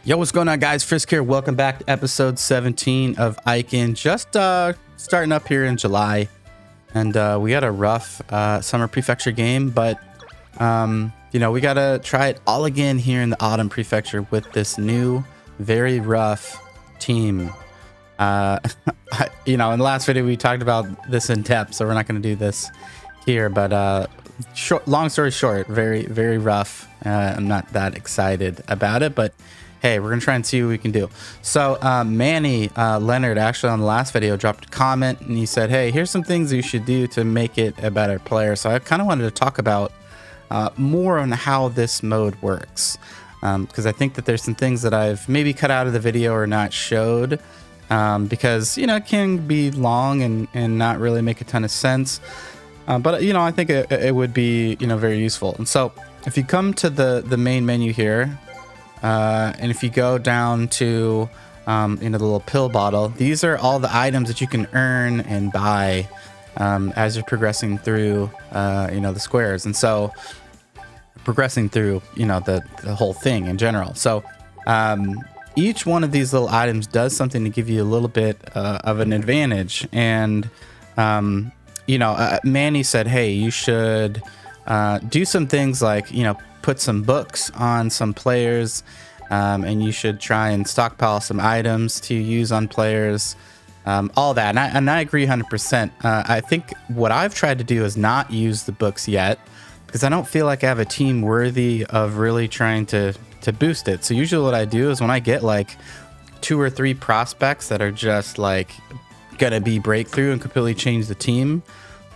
Yo, what's going on, guys? Frisk here. Welcome back to episode 17 of Eikan. Just starting up here in July, and we got a rough summer prefecture game, but you know, we gotta try it all again here in the autumn prefecture with this new, very rough team. You know, in the last video we talked about this in depth, so we're not going to do this here, but long story short, very rough. I'm not that excited about it, but hey, we're gonna try and see what we can do. So Manny Leonard actually on the last video dropped a comment, and he said, hey, here's some things you should do to make it a better player. So I kind of wanted to talk about more on how this mode works, because I think that there's some things that I've maybe cut out of the video or not showed, because, you know, it can be long and not really make a ton of sense. But, you know, I think it would be, you know, very useful. And so if you come to the main menu here, and if you go down to, you know, the little pill bottle, these are all the items that you can earn and buy as you're progressing through, you know, the squares. And so progressing through, you know, the whole thing in general. So each one of these little items does something to give you a little bit of an advantage. And, you know, Manny said, hey, you should do some things like, you know, put some books on some players, and you should try and stockpile some items to use on players, all that. And I agree 100%. I think what I've tried to do is not use the books yet, because I don't feel like I have a team worthy of really trying to boost it. So usually what I do is when I get like 2 or 3 prospects that are just like gonna be breakthrough and completely change the team,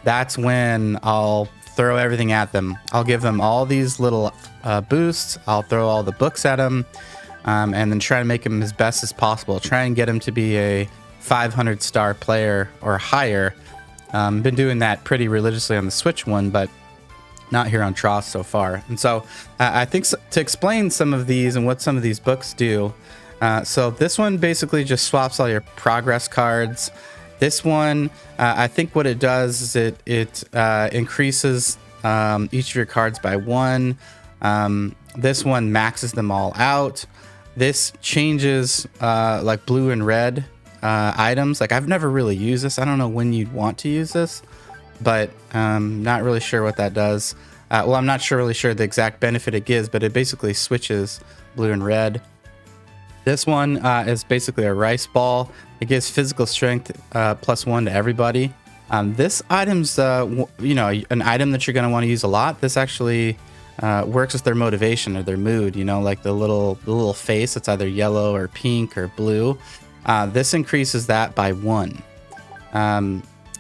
that's when I'll throw everything at them. I'll give them all these little boosts. I'll throw all the books at them, and then try to make them as best as possible. Try and get them to be a 500-star player or higher. Been doing that pretty religiously on the Switch one, but not here on Tross so far. And so I think to explain some of these and what some of these books do, so this one basically just swaps all your progress cards. This one, I think what it does is it increases each of your cards by 1. This one maxes them all out. This changes like blue and red items. Like, I've never really used this. I don't know when you'd want to use this, but not really sure what that does. Well, I'm not really sure the exact benefit it gives, but it basically switches blue and red. This one is basically a rice ball. It gives physical strength +1 to everybody. This item's, you know, an item that you're going to want to use a lot. This actually works with their motivation or their mood. You know, like the little face that's either yellow or pink or blue. This increases that by 1.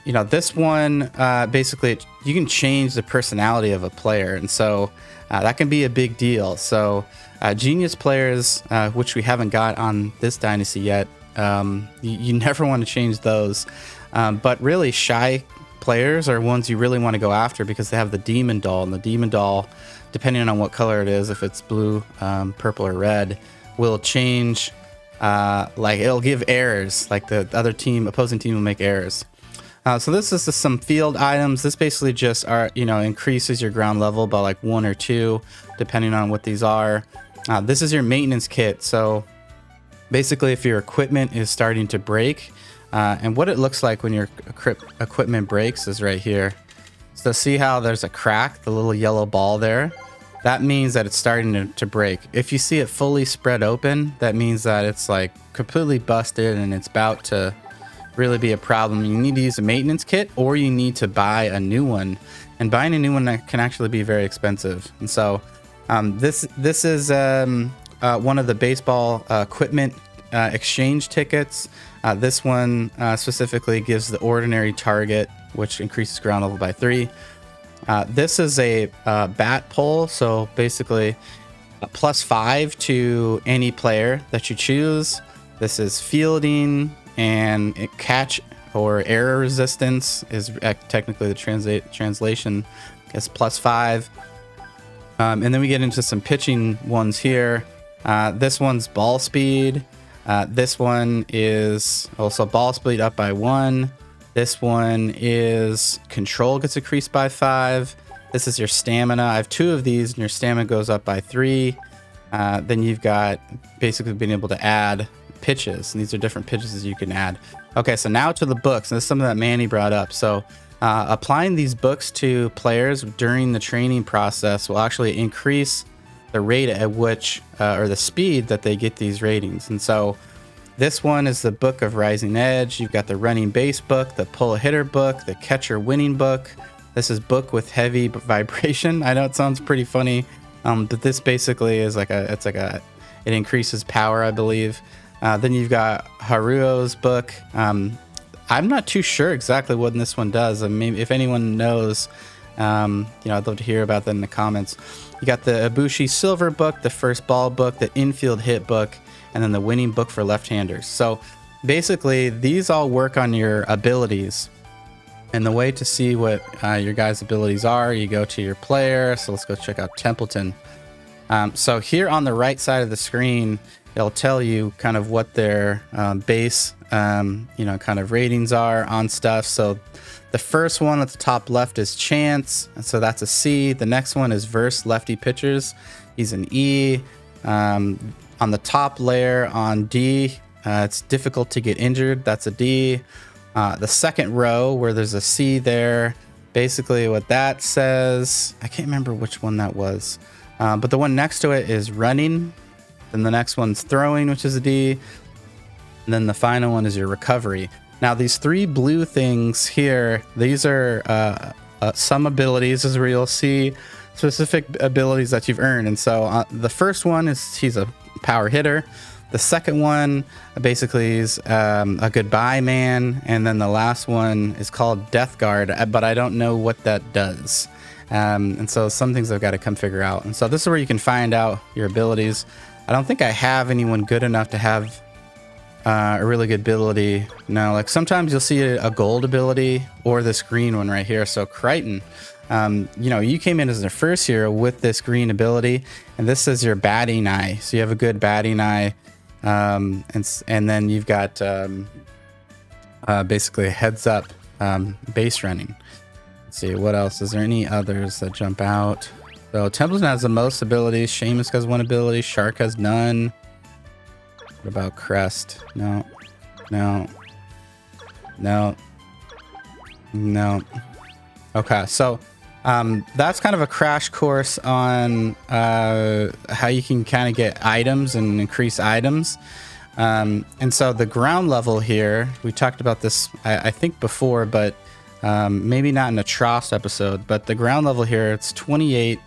You know, this one basically you can change the personality of a player, and so that can be a big deal. So genius players, which we haven't got on this dynasty yet, you never want to change those. But really shy players are ones you really want to go after, because they have the demon doll, and the demon doll, depending on what color it is, if it's blue, purple, or red, will change. Like, it'll give errors. Like the opposing team will make errors. So this is some field items. This basically just you know, increases your ground level by like 1 or 2, depending on what these are. This is your maintenance kit. So basically, if your equipment is starting to break, and what it looks like when your equipment breaks is right here. So see how there's a crack, the little yellow ball there? That means that it's starting to break. If you see it fully spread open, that means that it's like completely busted and it's about to really be a problem. You need to use a maintenance kit, or you need to buy a new one. And buying a new one can actually be very expensive. And so this is one of the baseball equipment exchange tickets. This one specifically gives the ordinary target, which increases ground level by 3. This is a bat pole, so basically a +5 to any player that you choose. This is fielding, and catch or error resistance is technically the translation is +5. And then we get into some pitching ones here. This one's ball speed. This one is also ball speed up by 1. This one is control gets increased by 5. This is your stamina. I have 2 of these, and your stamina goes up by 3. then you've got basically being able to add pitches, and these are different pitches you can add. Okay, so now to the books, and this is something that Manny brought up. So applying these books to players during the training process will actually increase the rate at which, or the speed that they get these ratings. And so this one is the Book of Rising Edge. You've got the Running Base book, the Pull Hitter book, the Catcher Winning book. This is Book with Heavy Vibration. I know it sounds pretty funny, but this basically is it increases power, I believe. Then you've got Haruo's book. I'm not too sure exactly what this one does. I mean, if anyone knows, I'd love to hear about that in the comments. You got the Ibushi Silver book, the First Ball book, the Infield Hit book, and then the Winning book for left-handers. So basically, these all work on your abilities. And the way to see what your guys' abilities are, you go to your player. So let's go check out Templeton. So here on the right side of the screen, it'll tell you kind of what their base, kind of ratings are on stuff. So the first one at the top left is Chance, and so that's a C. The next one is Verse Lefty Pitchers. He's an E. On the top layer on D, it's Difficult to Get Injured. That's a D. The second row where there's a C there, basically what that says, I can't remember which one that was, but the one next to it is Running. Then the next one's Throwing, which is a D. And then the final one is your Recovery. Now, these three blue things here, these are some abilities, is where you'll see specific abilities that you've earned. And so the first one is he's a power hitter. The second one basically is a goodbye man. And then the last one is called Death Guard, but I don't know what that does. And so some things I've got to come figure out. And so this is where you can find out your abilities. I don't think I have anyone good enough to have a really good ability. No, like sometimes you'll see a gold ability or this green one right here. So Crichton, you came in as the first hero with this green ability, and this is your batting eye. So you have a good batting eye, and then you've got basically a heads up base running. Let's see what else. Is there any others that jump out? So Templeton has the most abilities. Seamus has one ability. Shark has none. What about Crest? No. Okay, so that's kind of a crash course on how you can kind of get items and increase items. And so the ground level here, we talked about this, I think before, but maybe not in a Trost episode, but the ground level here, it's 28.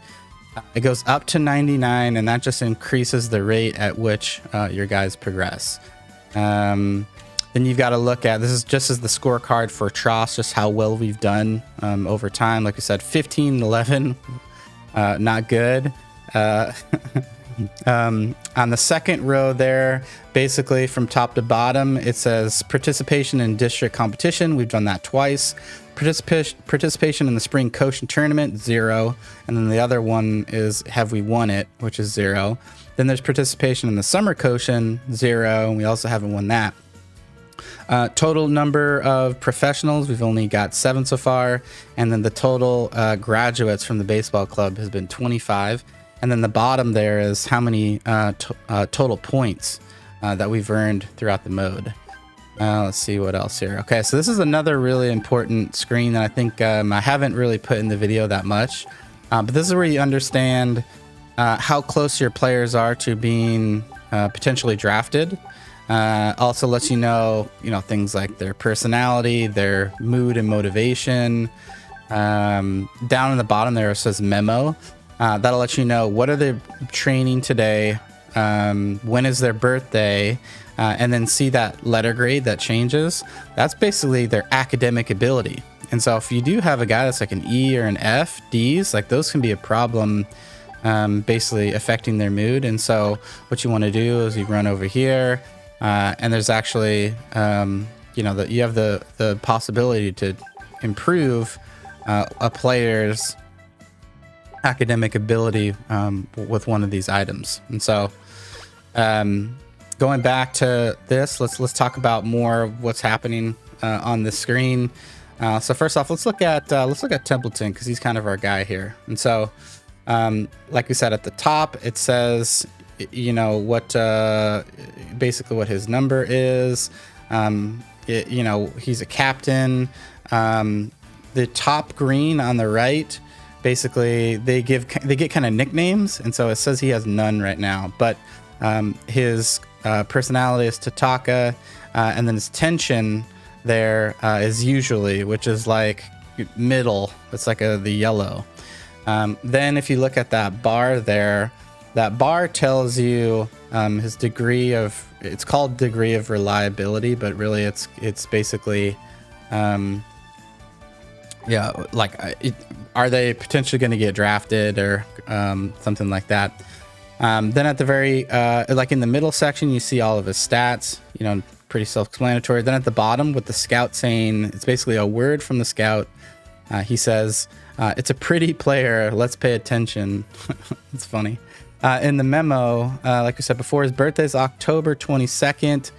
It goes up to 99, and that just increases the rate at which your guys progress. Then you've got to look at, this is just as the scorecard for Trost, just how well we've done over time. Like I said, 15-11, not good. On the second row there, basically from top to bottom, it says participation in district competition. We've done that twice. Participation in the spring Koshin tournament, 0. And then the other one is have we won it, which is 0. Then there's participation in the summer Koshin, 0. And we also haven't won that. Total number of professionals, we've only got 7 so far. And then the total graduates from the baseball club has been 25. And then the bottom there is how many total points that we've earned throughout the mode. Let's see what else here. Okay, so this is another really important screen that I think I haven't really put in the video that much. But this is where you understand how close your players are to being potentially drafted. Also lets you know things like their personality, their mood and motivation. Down in the bottom there it says memo. That'll let you know what are they training today, when is their birthday, and then see that letter grade that changes. That's basically their academic ability. And so if you do have a guy that's like an E or an F, Ds, like those can be a problem, basically affecting their mood. And so what you want to do is you run over here, and there's actually, that you have the possibility to improve a player's academic ability with one of these items. And so going back to this, let's talk about more of what's happening on the screen. So first off, let's look at Templeton, because he's kind of our guy here. And so like we said at the top, it says you know, what basically what his number is. You know, he's a captain. The top green on the right, basically they get kind of nicknames, and so it says he has none right now, but his personality is Tataka, and then his tension there is usually, which is like middle. It's like the yellow. Then if you look at that bar there, that bar tells you his degree of, it's called degree of reliability, but really it's basically yeah, like are they potentially going to get drafted or something like that. Then at the very like in the middle section, you see all of his stats, you know, pretty self-explanatory. Then at the bottom with the scout saying, it's basically a word from the scout. He says, it's a pretty player, let's pay attention. It's funny. In the memo, like I said before, his birthday is October 22nd.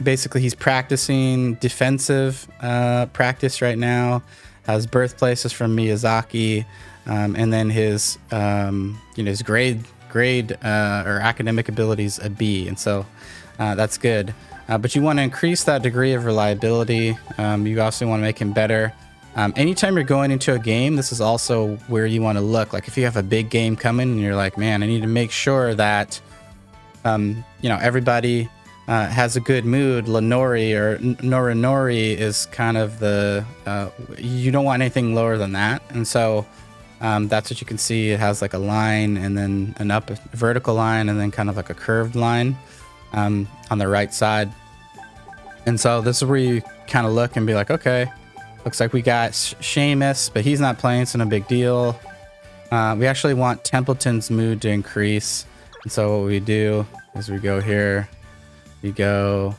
Basically, he's practicing defensive practice right now. His birthplace is from Miyazaki. And then his, you know, his grade or academic abilities a B. And so that's good. But you want to increase that degree of reliability. You also want to make him better. Anytime you're going into a game, this is also where you want to look. Like if you have a big game coming and you're like, man, I need to make sure that, you know, everybody has a good mood. Lenori or Norinori is kind of the, you don't want anything lower than that. And so that's what you can see. It has like a line and then an up vertical line and then kind of like a curved line on the right side. And so this is where you kind of look and be like, okay, looks like we got Seamus, but he's not playing, so no big deal. We actually want Templeton's mood to increase. And so what we do is we go here, we go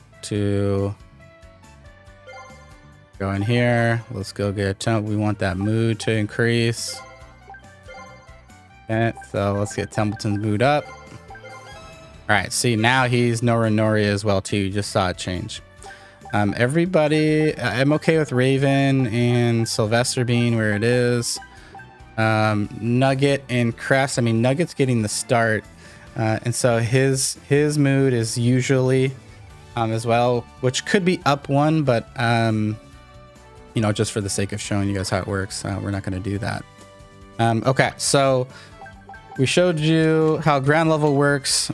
in here. Let's go get a temp. We want that mood to increase. Okay, so let's get Templeton's mood up. All right, see, now he's Norinori as well too. You just saw it change. Everybody, I'm okay with Raven and Sylvester being where it is. Nugget and Crest. I mean, Nugget's getting the start, and so his mood is usually as well, which could be up one, but you know, just for the sake of showing you guys how it works, we're not going to do that. Okay, so we showed you how ground level works.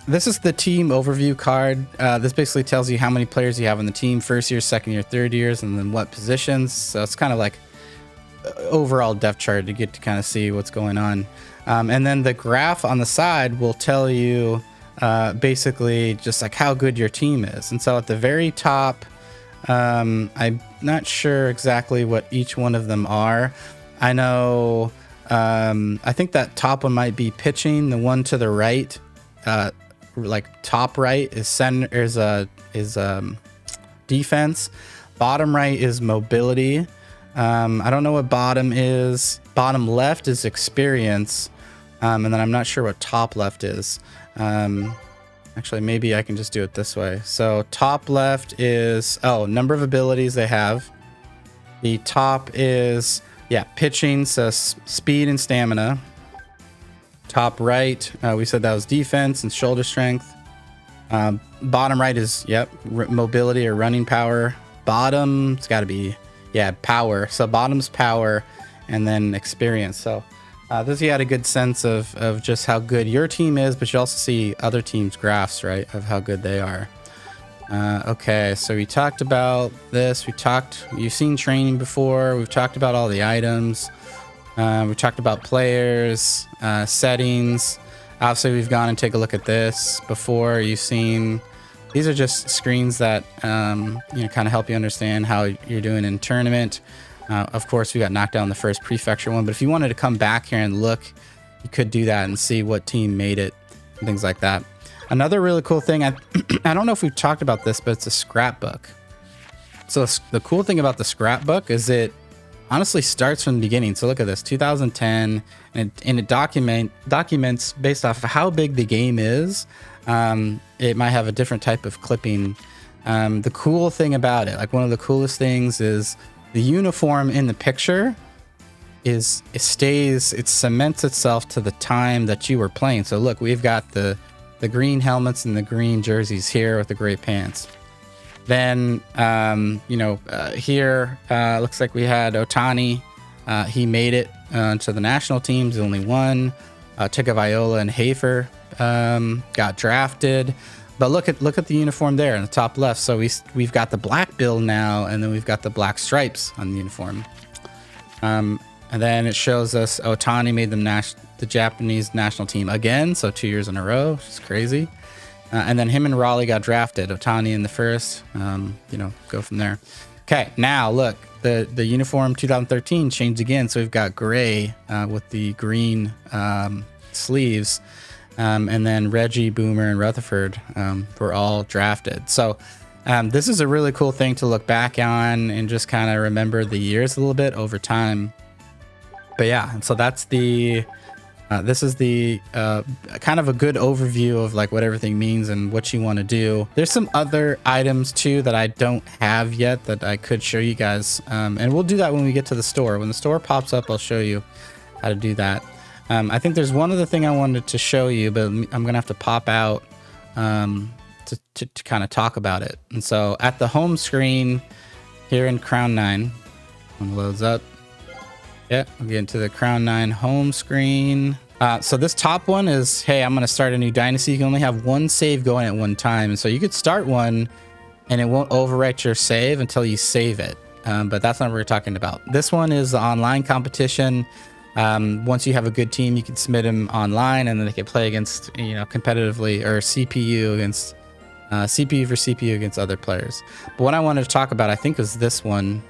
This is the team overview card. This basically tells you how many players you have on the team, first year, second year, third years, and then what positions. So it's kind of like overall depth chart to get to kind of see what's going on. And then the graph on the side will tell you basically just like how good your team is. And so at the very top, I'm not sure exactly what each one of them are. I know, I think that top one might be pitching. The one to the right, like top right is center is defense. Bottom right is mobility. I don't know what bottom is. Bottom left is experience. And then I'm not sure what top left is. Actually, maybe I can just do it this way. So top left is, number of abilities they have. The top is, pitching, so speed and stamina. Top right, we said that was defense and shoulder strength. Bottom right is, mobility or running power. Bottom, it's got to be, power. So bottom's power and then experience. So this you had a good sense of just how good your team is, but you also see other teams' graphs, right, of how good they are. Okay, so we talked about this. You've seen training before. We've talked about all the items. We talked about players, settings. Obviously, we've gone and take a look at this before. You've seen, these are just screens that kind of help you understand how you're doing in tournament. Of course, we got knocked down the first prefecture one, but if you wanted to come back here and look, you could do that and see what team made it and things like that. Another really cool thing, I don't know if we've talked about this, but it's a scrapbook. So the cool thing about the scrapbook is it honestly starts from the beginning. So look at this, 2010, and it documents based off of how big the game is. It might have a different type of clipping. The cool thing about it, like one of the coolest things is the uniform in the picture it cements itself to the time that you were playing. So look, we've got the green helmets and the green jerseys here with the gray pants. Then, here, looks like we had Ohtani. He made it to the national teams, only one. Tagovailoa and Hafer got drafted. But look at the uniform there in the top left. So we've got the black bill now, and then we've got the black stripes on the uniform. And then it shows us Ohtani made the Japanese national team again, so 2 years in a row, which is crazy. And then him and Raleigh got drafted. Ohtani in the first, go from there. Okay, now look, the uniform 2013 changed again, so we've got gray with the green sleeves. And then Reggie, Boomer, and Rutherford were all drafted. So this is a really cool thing to look back on and just kind of remember the years a little bit over time. But yeah, and so that's this is the kind of a good overview of like what everything means and what you want to do. There's some other items too that I don't have yet that I could show you guys. And we'll do that when we get to the store. When the store pops up, I'll show you how to do that. I think there's one other thing I wanted to show you, but I'm going to have to pop out to kind of talk about it. And so at the home screen here in Crown 9, when it loads up, we'll get into the Crown 9 home screen. So this top one is, hey, I'm going to start a new Dynasty. You can only have one save going at one time. And so you could start one and it won't overwrite your save until you save it. But that's not what we're talking about. This one is the online competition. Once you have a good team, you can submit them online and then they can play against, competitively, or CPU against CPU for CPU against other players. But what I wanted to talk about, I think, is this one.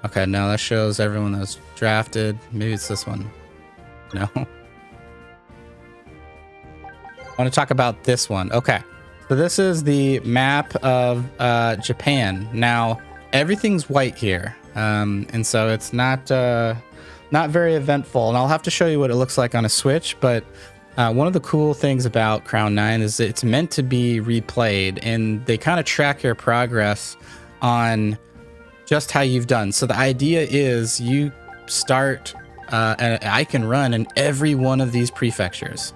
Okay, now that shows everyone that was drafted. Maybe it's this one. No. I want to talk about this one. Okay, so this is the map of Japan. Now, everything's white here, and so it's not very eventful. And I'll have to show you what it looks like on a Switch, but one of the cool things about Crown 9 is it's meant to be replayed, and they kind of track your progress on just how you've done. So the idea is you start an Eikan run in every one of these prefectures.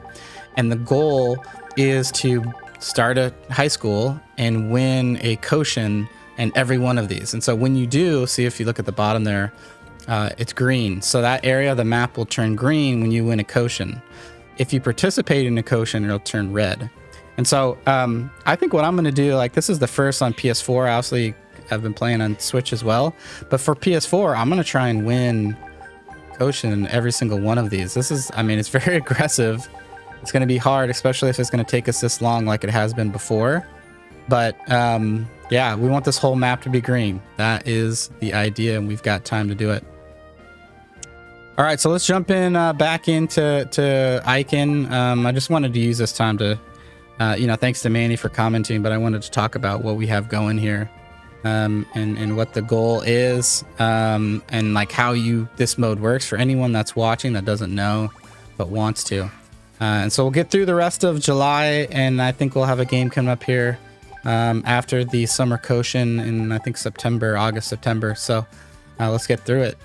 And the goal is to start a high school and win a Koshin in every one of these. And so when you do, see if you look at the bottom there, it's green. So that area of the map will turn green when you win a Koshin. If you participate in a Koshin, it'll turn red. And so I think what I'm going to do, like this is the first on PS4, obviously I've been playing on Switch as well, but for PS4, I'm going to try and win Koshin in every single one of these. This is, it's very aggressive. It's going to be hard, especially if it's going to take us this long like it has been before. But yeah, we want this whole map to be green. That is the idea, and we've got time to do it. All right, so let's jump in back into Eikan. I just wanted to use this time to, thanks to Manny for commenting, but I wanted to talk about what we have going here. And what the goal is, and like how this mode works for anyone that's watching that doesn't know but wants to. And so we'll get through the rest of July, and I think we'll have a game coming up here after the summer Koshin in I think August, September. So let's get through it.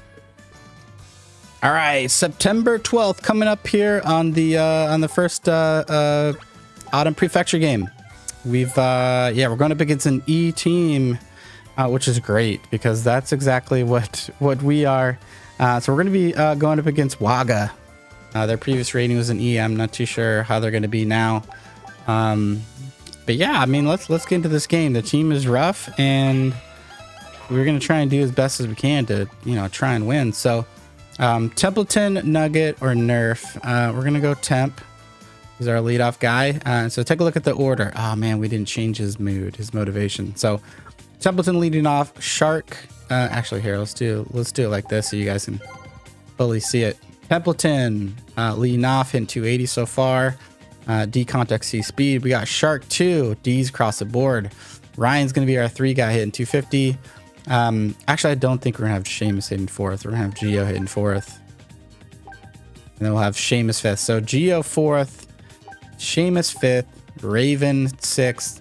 All right, September 12th coming up here on the first Autumn Prefecture game. We're going up against an E team. Which is great because that's exactly what we are. So we're going to be going up against Waga. Their previous rating was an E. I'm not too sure how they're going to be now. But yeah, let's get into this game. The team is rough, and we're going to try and do as best as we can to try and win. So Templeton, Nugget, or Nerf. We're going to go Temp. He's our leadoff guy. So take a look at the order. Oh man, we didn't change his motivation. So Templeton leading off, Shark. Actually, here, let's do it like this so you guys can fully see it. Templeton leading off, hitting 280 so far. D contact C speed. We got Shark 2. D's across the board. Ryan's going to be our 3 guy hitting 250. Actually, I don't think we're going to have Seamus hitting 4th. We're going to have Geo hitting 4th. And then we'll have Seamus 5th. So Geo 4th, Seamus 5th, Raven 6th.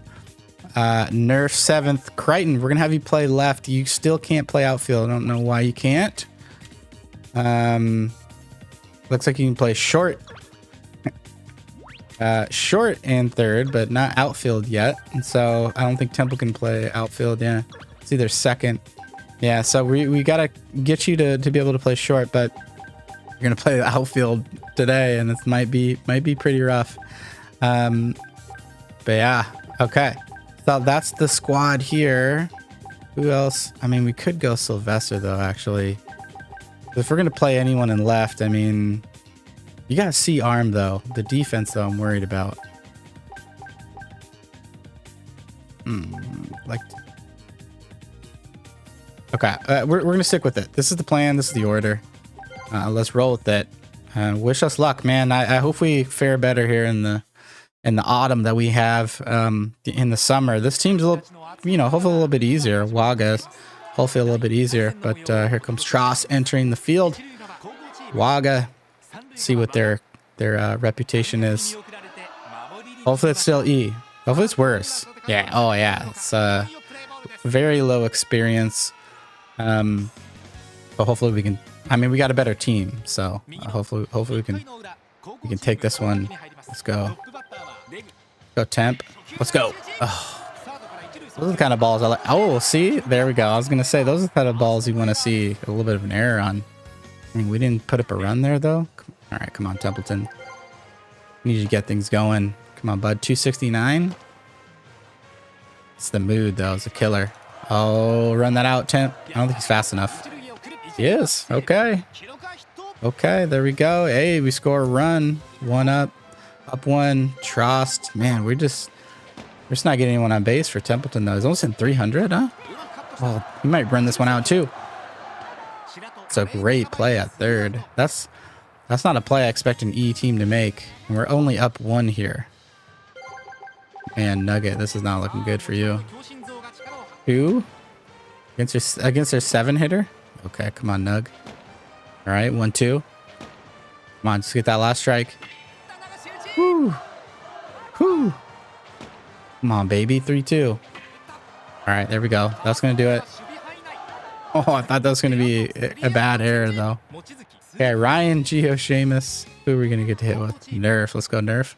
Nerf 7th. Crichton, we're gonna have you play left. You still can't play outfield. I don't know why you can't. Looks like you can play short. Short and third, but not outfield yet. And so I don't think Temple can play outfield. Yeah, it's either second. Yeah, so we gotta get you to be able to play short, but you're gonna play the outfield today, and it might be pretty rough. But yeah, okay. So that's the squad here. Who else? I mean, we could go Sylvester though, actually. If we're gonna play anyone in left, I mean, you gotta see arm though. The defense though, I'm worried about. Like, okay, we're gonna stick with it. This is the plan. This is the order. Let's roll with it. Wish us luck, man. I hope we fare better here in the autumn that we have in the summer. This team's a little, hopefully a little bit easier. Waga's hopefully a little bit easier. But here comes Tross entering the field. Waga, see what their reputation is. Hopefully it's still E. Hopefully it's worse. Yeah. Oh yeah. It's very low experience. But hopefully we can. I mean, we got a better team, so hopefully we can take this one. Let's go. Go Temp. Let's go. Oh, those are the kind of balls I like. Oh, see, there we go. I was gonna say those are the kind of balls you want to see a little bit of an error on. I mean, we didn't put up a run there though. All right, come on, Templeton. We need to get things going. Come on, bud. 269. It's the mood though. It's a killer. Oh, run that out, Temp. I don't think he's fast enough. He is. Okay. Okay, there we go. Hey, we score a run. One up. Up one. Trost. Man, we're just not getting anyone on base for Templeton though. He's almost in 300, huh? Well, he might run this one out too. It's a great play at third. That's not a play I expect an E team to make. And we're only up one here. And Nugget, this is not looking good for you. Who? Against their 7-hitter? Okay, come on, Nug. All right, 1-2. Come on, just get that last strike. Woo. Woo. Come on, baby. 3-2. All right, there we go. That's going to do it. Oh, I thought that was going to be a bad error, though. Okay, Ryan, Gio, Seamus. Who are we going to get to hit with? Nerf. Let's go, Nerf.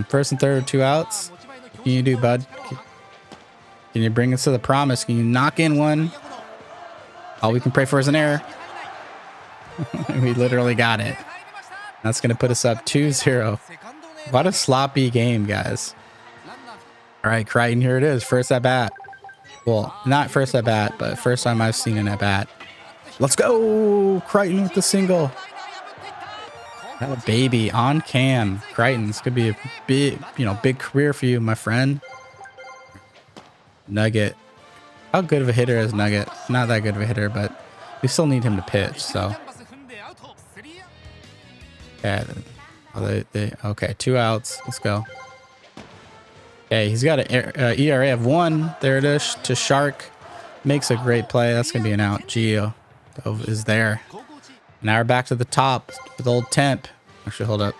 First and third, 2 outs. What can you do, bud? Can you bring us to the promise? Can you knock in one? All we can pray for is an error. We literally got it. That's going to put us up 2-0. What a sloppy game, guys. All right, Crichton, here it is. First at bat. Well, not first at bat, but first time I've seen an at bat. Let's go. Crichton with the single. That a baby on cam. Crichton, this could be a big career for you, my friend. Nugget. How good of a hitter is Nugget? Not that good of a hitter, but we still need him to pitch, so. Yeah. Okay, 2 outs. Let's go. Okay, he's got an ERA of 1. There it is to Shark. Makes a great play. That's going to be an out. Gio is there. Now we're back to the top with old Temp. Actually, hold up.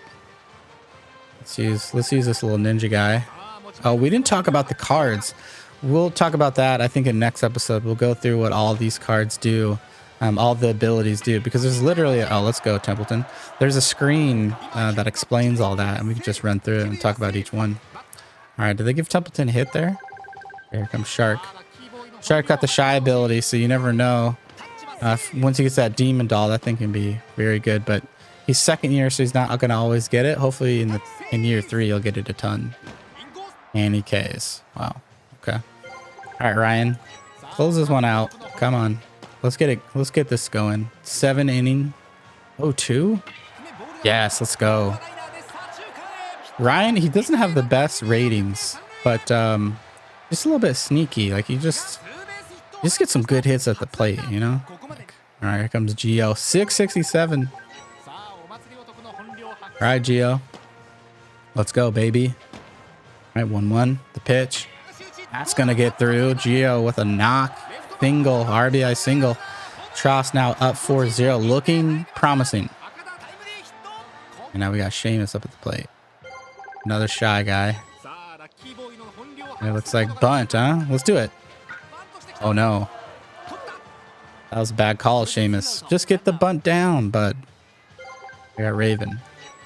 Let's use this little ninja guy. Oh, we didn't talk about the cards. We'll talk about that, I think, in next episode. We'll go through what all these cards do, all the abilities do, because there's literally... Oh, let's go, Templeton. There's a screen that explains all that, and we can just run through it and talk about each one. All right, did they give Templeton a hit there? Here comes Shark. Shark got the shy ability, so you never know. Once he gets that demon doll, that thing can be very good, but he's second year, so he's not going to always get it. Hopefully in year 3, he'll get it a ton. And he Ks. Wow. Okay. All right, Ryan. Close this one out. Come on. Let's get it. Let's get this going. 7 inning. 0-2? Yes, let's go. Ryan, he doesn't have the best ratings, but just a little bit sneaky. Like, you just get some good hits at the plate, you know? Like, all right, here comes Gio. 667. All right, Gio. Let's go, baby. All right, 1-1. The pitch. That's going to get through. Gio with a knock. Single. RBI single. Tross now up 4-0. Looking promising. And now we got Seamus up at the plate. Another shy guy. It looks like bunt, huh? Let's do it. Oh, no. That was a bad call, Seamus. Just get the bunt down, bud. I got Raven.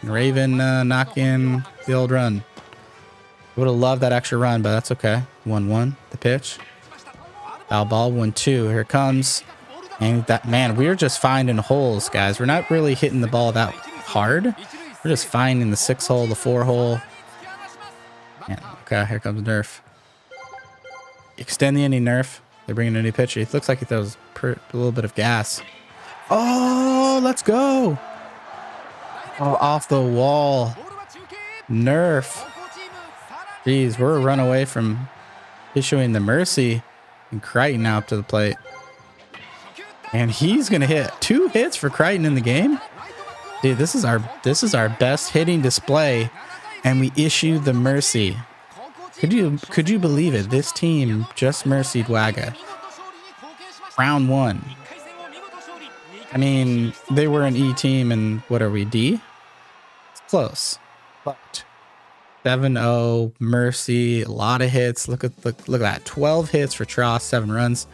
Raven knock in the old run. Would have loved that extra run, but that's okay. 1-1, the pitch. Foul ball, 1-2. Here it comes. And that, man, we're just finding holes, guys. We're not really hitting the ball that hard. We're just finding the 6 hole, the 4 hole. Yeah, okay, here comes Nerf. Extend the inning, Nerf. They're bringing a new pitcher. It looks like he throws a little bit of gas. Oh, let's go. Oh, off the wall. Nerf. Jeez, we're a run away from issuing the mercy. And Crichton now up to the plate. And he's going to hit 2 hits for Crichton in the game. Dude, this is our best hitting display. And we issued the mercy. Could you believe it? This team just mercied Wagga. Round 1. I mean, they were an E team, and what are we, D? It's close. But 7-0, mercy, a lot of hits. Look at that. 12 hits for Tross, 7 runs.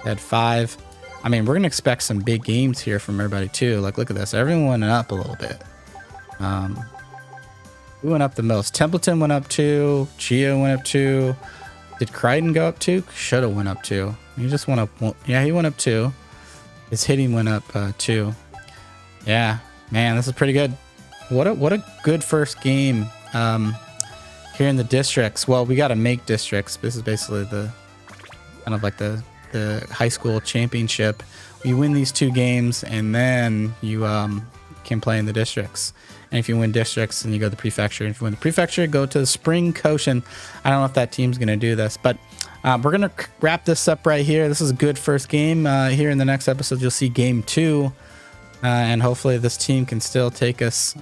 They had 5. I mean, we're gonna expect some big games here from everybody too. Like, look at this. Everyone went up a little bit. Who went up the most? Templeton went up 2. Gio went up 2. Did Crichton go up 2? Should have went up 2. He just went up 1. Yeah, he went up 2. His hitting went up 2. Yeah, man, this is pretty good. What a good first game here in the districts. Well, we got to make districts. This is basically the kind of like the high school championship. You win these 2 games, and then you can play in the districts. And if you win districts, then you go to the prefecture. And if you win the prefecture, go to the spring Koshin. I don't know if that team's going to do this, but we're going to wrap this up right here. This is a good first game. Here in the next episode, you'll see game 2. And hopefully this team can still take us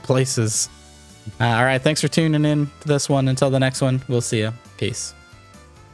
places. All right. Thanks for tuning in to this one. Until the next one, we'll see you. Peace.